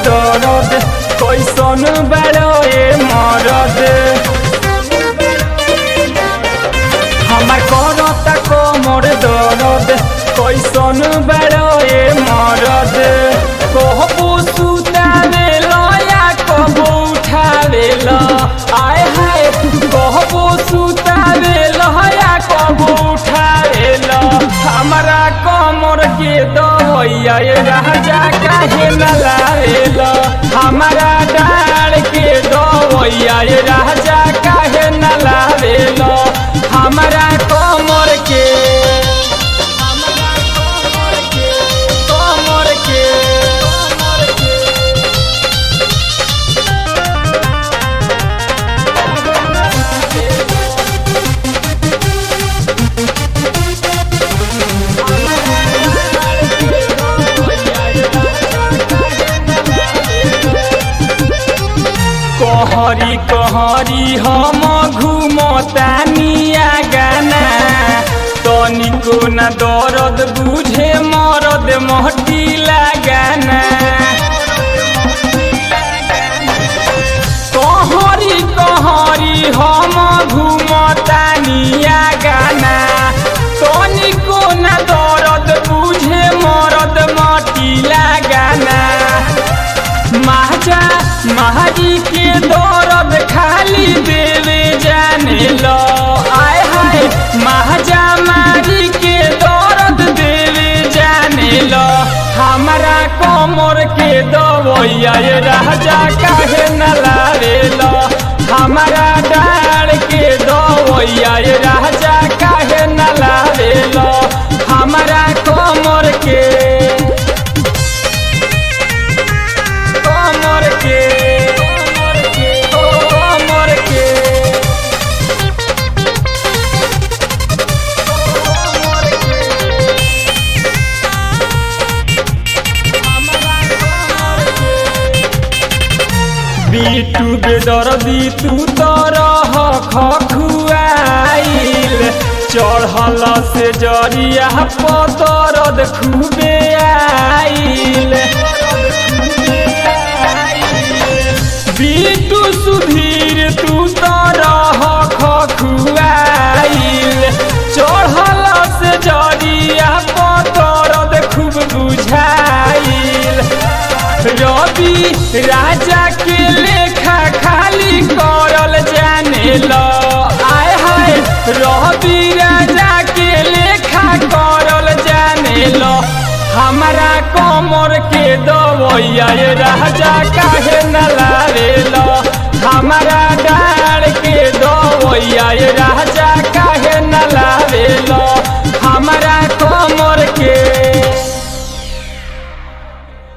दर्द कैसन बड़ो ए मरद हमार करता कमर दर्द कैसन बड़ो ए मरद कहबो सुतावेला या कहबो उठावेला आय हाय कहबो सुतावेला या कहबो उठावेला हमारा कमर के दवैया राजा काहे न लावेला हमारा डाल के दवैया राजा काहे न लावेला हमारा कमर के कहरी कहरी हम घूमतानिया गाना तनिको न दर्द बुझे मरद महटी लगाना कहरी कहरी हम घूमतानिया गाना तनिको न दर्द बुझे मरद महटी लगाना महाजी के दर्द खाली देवे जाने लो आय हाय महाजा मारी के दर्द देवे जाने लो हमारा कमर के दवैया राजा काहे न लावेला हमारा डाल के दवैया राजा काहे न लावेला हमारा कमर के बीटू बेदर्दी तू तो रह खखुआइल चढ़ल से जरिया पदर्द खूबे आइल बीटू सुधीर तू तो रह खखुआइल चढ़ल से जरिया पदर्द खूब बुझाइल रवि राजा के लेखा खाली करल जाने लो आय हाय रवि राजा के लेखा करल जाने लो हमारा कमर के दवैया राजा काहे न लावेला हमारा